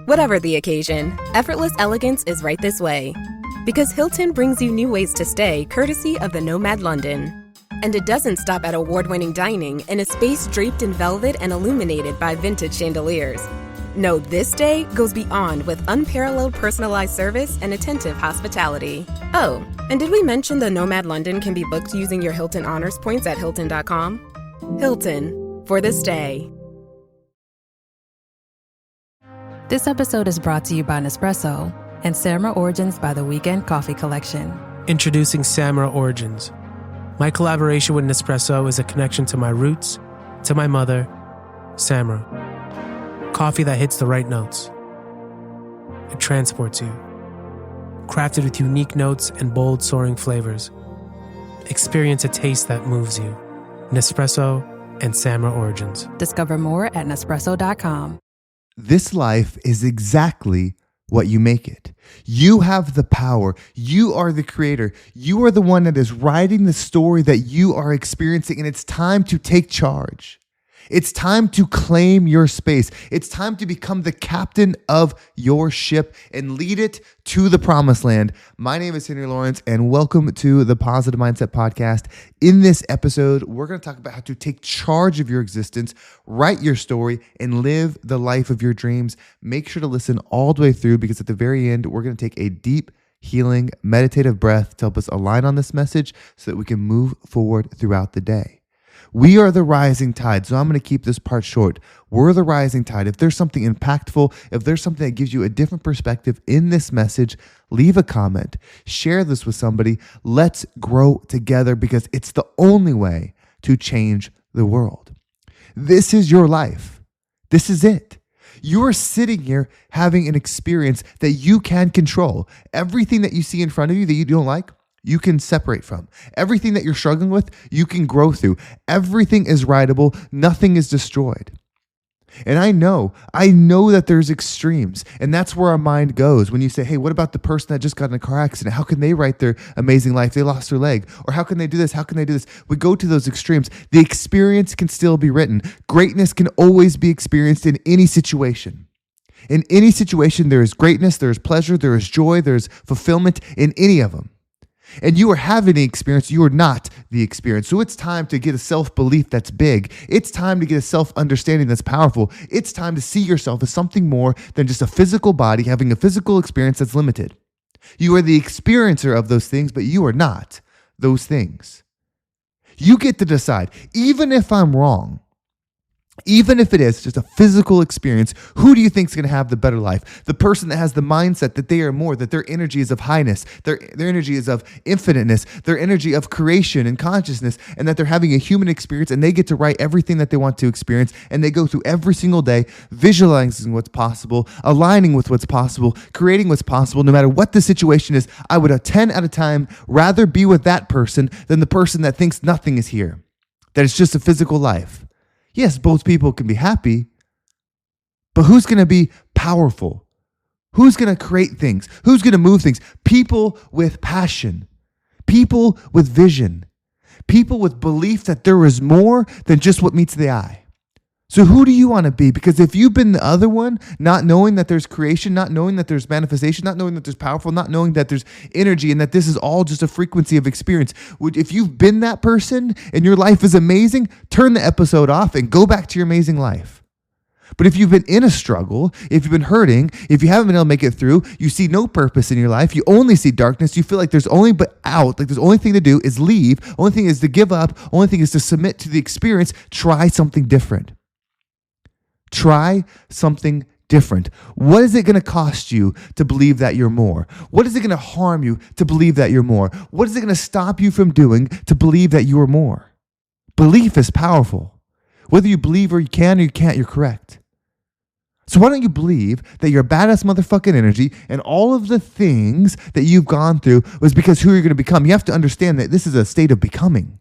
Whatever the occasion, effortless elegance is right this way. Because Hilton brings you new ways to stay courtesy of the Nomad London. And it doesn't stop at award-winning dining in a space draped in velvet and illuminated by vintage chandeliers. No, this day goes beyond with unparalleled personalized service and attentive hospitality. Oh, and did we mention the Nomad London can be booked using your Hilton Honors points at Hilton.com? Hilton, for the stay. This episode is brought to you by Nespresso and Samra Origins by the Weekend Coffee Collection. Introducing Samra Origins. My collaboration with Nespresso is a connection to my roots, to my mother, Samra. Coffee that hits the right notes. It transports you. Crafted with unique notes and bold soaring flavors. Experience a taste that moves you. Nespresso and Samra Origins. Discover more at Nespresso.com. This life is exactly what you make it. You have the power. You are the creator. You are the one that is writing the story that you are experiencing, and it's time to take charge. It's time to claim your space. It's time to become the captain of your ship and lead it to the promised land. My name is Henry Lawrence, and welcome to the Positive Mindset Podcast. In this episode, we're going to talk about how to take charge of your existence, write your story, and live the life of your dreams. Make sure to listen all the way through, because at the very end, we're going to take a deep, healing, meditative breath to help us align on this message so that we can move forward throughout the day. We are the rising tide, so I'm going to keep this part short. We're the rising tide. If there's something impactful, if there's something that gives you a different perspective in this message, leave a comment, share this with somebody. Let's grow together, because it's the only way to change the world. This is your life. This is it. You are sitting here having an experience that you can control. Everything that you see in front of you that you don't like, you can separate from. Everything that you're struggling with, you can grow through. Everything is writable. Nothing is destroyed. And I know that there's extremes, and that's where our mind goes. When you say, hey, what about the person that just got in a car accident? How can they write their amazing life? They lost their leg. Or how can they do this? How can they do this? We go to those extremes. The experience can still be written. Greatness can always be experienced in any situation. In any situation, there is greatness, there is pleasure, there is joy, there is fulfillment in any of them. And you are having the experience, you are not the experience. So it's time to get a self-belief that's big. It's time to get a self-understanding that's powerful. It's time to see yourself as something more than just a physical body having a physical experience that's limited. You are the experiencer of those things, but you are not those things. You get to decide, even if I'm wrong, even if it is just a physical experience, who do you think is going to have the better life? The person that has the mindset that they are more, that their energy is of highness, their energy is of infiniteness, their energy of creation and consciousness, and that they're having a human experience, and they get to write everything that they want to experience, and they go through every single day visualizing what's possible, aligning with what's possible, creating what's possible, no matter what the situation is. I would 10 out of 10 rather be with that person than the person that thinks nothing is here, that it's just a physical life. Yes, both people can be happy, but who's going to be powerful? Who's going to create things? Who's going to move things? People with passion, people with vision, people with belief that there is more than just what meets the eye. So who do you want to be? Because if you've been the other one, not knowing that there's creation, not knowing that there's manifestation, not knowing that there's powerful, not knowing that there's energy, and that this is all just a frequency of experience, if you've been that person and your life is amazing, turn the episode off and go back to your amazing life. But if you've been in a struggle, if you've been hurting, if you haven't been able to make it through, you see no purpose in your life, you only see darkness, you feel like there's only but out, like there's only thing to do is leave, only thing is to give up, only thing is to submit to the experience, try something different. Try something different. What is it going to cost you to believe that you're more? What is it going to harm you to believe that you're more? What is it going to stop you from doing to believe that you are more? Belief is powerful. Whether you believe or you can or you can't, you're correct. So why don't you believe that you're a badass motherfucking energy, and all of the things that you've gone through was because who you're going to become? You have to understand that this is a state of becoming.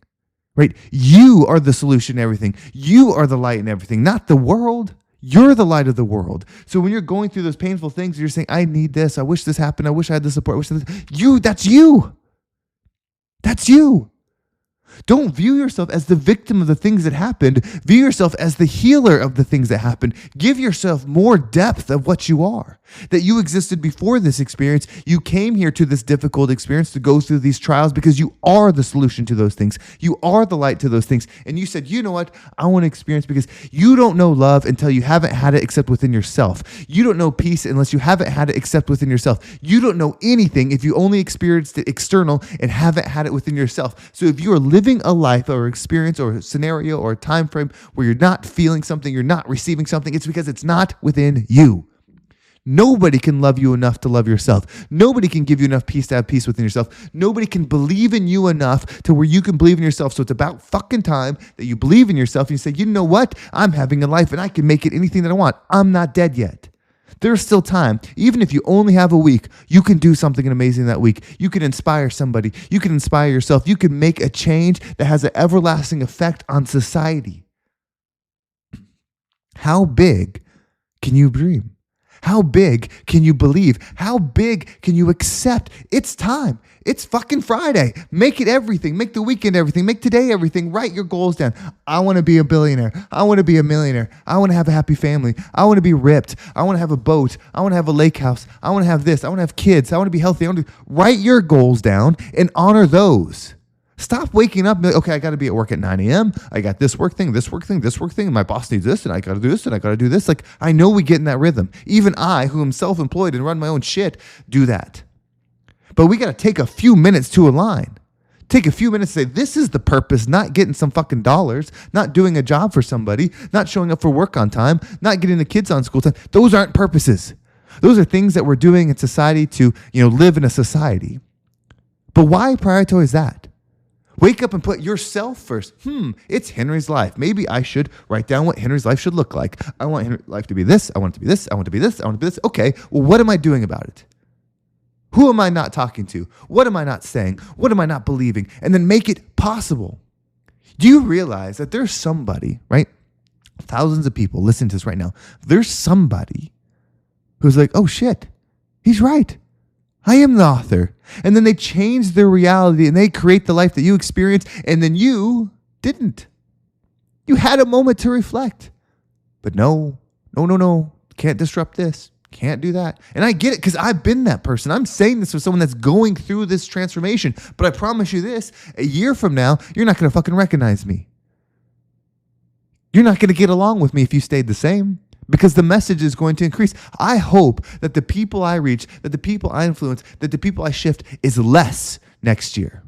Right? You are the solution to everything. You are the light in everything, not the world. You're the light of the world. So when you're going through those painful things, you're saying, I need this. I wish this happened. I wish I had the support. That's you. That's you. Don't view yourself as the victim of the things that happened. View yourself as the healer of the things that happened. Give yourself more depth of what you are, that you existed before this experience. You came here to this difficult experience to go through these trials because you are the solution to those things. You are the light to those things. And you said, you know what? I want to experience, because you don't know love until you haven't had it except within yourself. You don't know peace unless you haven't had it except within yourself. You don't know anything if you only experienced it external and haven't had it within yourself. So if you are living a life or experience or a scenario or a time frame where you're not feeling something, you're not receiving something, it's because it's not within you. Nobody can love you enough to love yourself. Nobody can give you enough peace to have peace within yourself. Nobody can believe in you enough to where you can believe in yourself. So it's about fucking time that you believe in yourself and you say, you know what? I'm having a life and I can make it anything that I want. I'm not dead yet. There's still time. Even if you only have a week, you can do something amazing that week. You can inspire somebody. You can inspire yourself. You can make a change that has an everlasting effect on society. How big can you dream? How big can you believe? How big can you accept? It's time. It's fucking Friday. Make it everything. Make the weekend everything. Make today everything. Write your goals down. I want to be a billionaire. I want to be a millionaire. I want to have a happy family. I want to be ripped. I want to have a boat. I want to have a lake house. I want to have this. I want to have kids. I want to be healthy. Write your goals down and honor those. Stop waking up and be like, okay, I got to be at work at 9 a.m. I got this work thing. And my boss needs this, and I got to do this, and I got to do this. Like, I know we get in that rhythm. Even I, who am self-employed and run my own shit, do that. But we got to take a few minutes to align. Take a few minutes to say, this is the purpose, not getting some fucking dollars, not doing a job for somebody, not showing up for work on time, not getting the kids on school time. Those aren't purposes. Those are things that we're doing in society to, live in a society. But why prioritize that? Wake up and put yourself first. It's Henry's life. Maybe I should write down what Henry's life should look like. I want Henry's life to be this. I want it to be this. I want it to be this. I want it to be this. Okay, well, what am I doing about it? Who am I not talking to? What am I not saying? What am I not believing? And then make it possible. Do you realize that there's somebody, right? Thousands of people listen to this right now. There's somebody who's like, oh shit, he's right. I am the author. And then they change their reality and they create the life that you experience, and then you didn't. You had a moment to reflect. But no. Can't disrupt this. Can't do that. And I get it because I've been that person. I'm saying this with someone that's going through this transformation. But I promise you this, a year from now, you're not going to fucking recognize me. You're not going to get along with me if you stayed the same. Because the message is going to increase. I hope that the people I reach, that the people I influence, that the people I shift is less next year.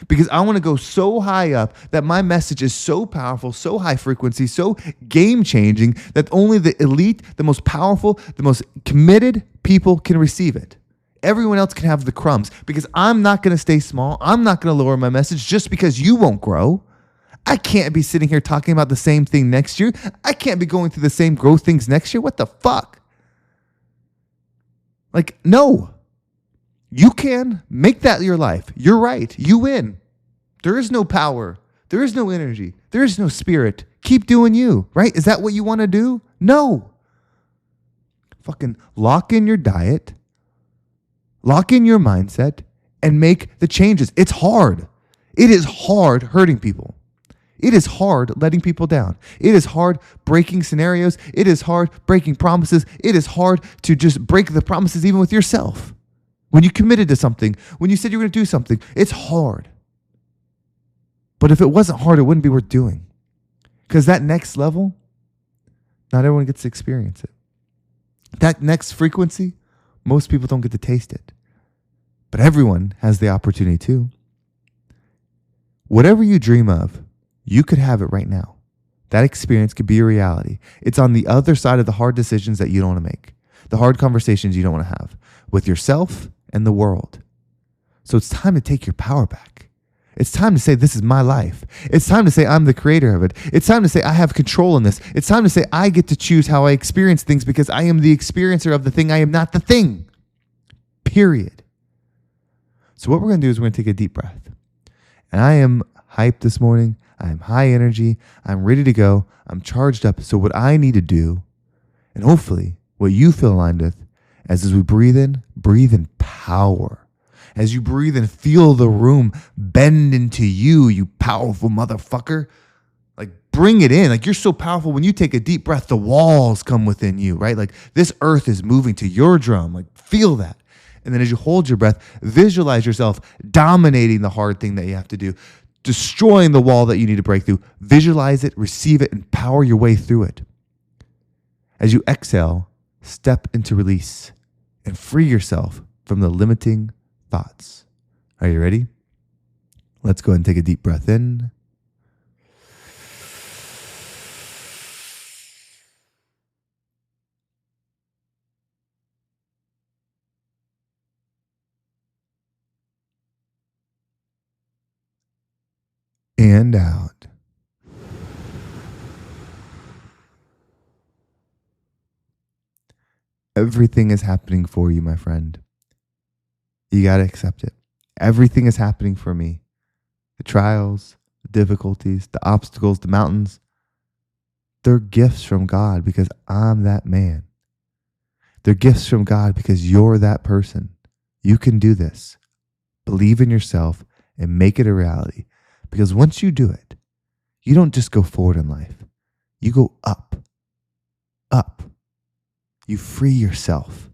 Because I want to go so high up that my message is so powerful, so high frequency, so game-changing that only the elite, the most powerful, the most committed people can receive it. Everyone else can have the crumbs. Because I'm not going to stay small. I'm not going to lower my message just because you won't grow. I can't be sitting here talking about the same thing next year. I can't be going through the same growth things next year. What the fuck? Like, no. You can make that your life. You're right. You win. There is no power. There is no energy. There is no spirit. Keep doing you, right? Is that what you want to do? No. Fucking lock in your diet. Lock in your mindset and make the changes. It's hard. It is hard hurting people. It is hard letting people down. It is hard breaking scenarios. It is hard breaking promises. It is hard to just break the promises even with yourself. When you committed to something, when you said you were going to do something, it's hard. But if it wasn't hard, it wouldn't be worth doing. Because that next level, not everyone gets to experience it. That next frequency, most people don't get to taste it. But everyone has the opportunity to. Whatever you dream of, you could have it right now. That experience could be a reality. It's on the other side of the hard decisions that you don't want to make, the hard conversations you don't want to have with yourself and the world. So it's time to take your power back. It's time to say, this is my life. It's time to say, I'm the creator of it. It's time to say, I have control in this. It's time to say, I get to choose how I experience things because I am the experiencer of the thing. I am not the thing. Period. So what we're going to do is we're going to take a deep breath. And I am hyped this morning. I'm high energy. I'm ready to go. I'm charged up. So what I need to do, and hopefully what you feel aligned with, as we breathe in power. As you breathe and feel the room bend into you, you powerful motherfucker. Like, bring it in. Like, you're so powerful. When you take a deep breath, the walls come within you, right? Like, this earth is moving to your drum. Like, feel that. And then as you hold your breath, visualize yourself dominating the hard thing that you have to do, destroying the wall that you need to break through. Visualize it, receive it, and power your way through it. As you exhale, step into release and free yourself from the limiting thoughts. Are you ready? Let's go ahead and take a deep breath in. And out. Everything is happening for you, my friend. You got to accept it. Everything is happening for me. The trials, the difficulties, the obstacles, the mountains, they're gifts from God because I'm that man. They're gifts from God because you're that person. You can do this. Believe in yourself and make it a reality. Because once you do it, you don't just go forward in life. You go up, up. You free yourself.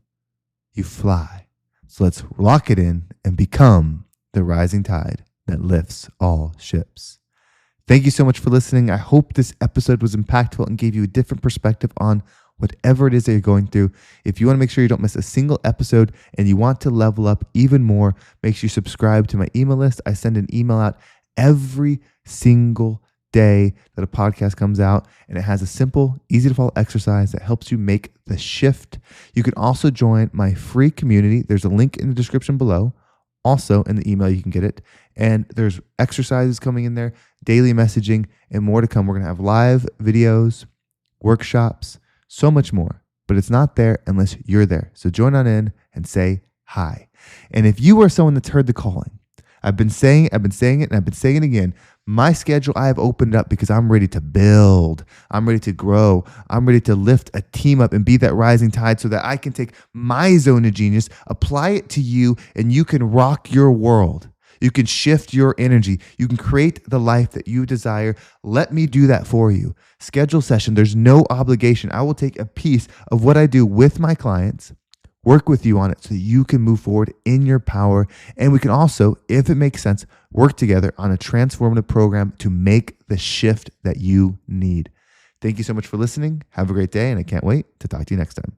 You fly. So let's lock it in and become the rising tide that lifts all ships. Thank you so much for listening. I hope this episode was impactful and gave you a different perspective on whatever it is that you're going through. If you want to make sure you don't miss a single episode and you want to level up even more, make sure you subscribe to my email list. I send an email out every single day that a podcast comes out, and it has a simple, easy to follow exercise that helps you make the shift. You can also join my free community. There's a link in the description below. Also in the email, you can get it. And there's exercises coming in there, daily messaging, and more to come. We're going to have live videos, workshops, so much more. But it's not there unless you're there. So join on in and say hi. And if you are someone that's heard the calling, I've been saying it, and I've been saying it again. My schedule, I have opened up because I'm ready to build. I'm ready to grow. I'm ready to lift a team up and be that rising tide so that I can take my zone of genius, apply it to you, and you can rock your world. You can shift your energy. You can create the life that you desire. Let me do that for you. Schedule session. There's no obligation. I will take a piece of what I do with my clients, work with you on it so that you can move forward in your power. And we can also, if it makes sense, work together on a transformative program to make the shift that you need. Thank you so much for listening. Have a great day, and I can't wait to talk to you next time.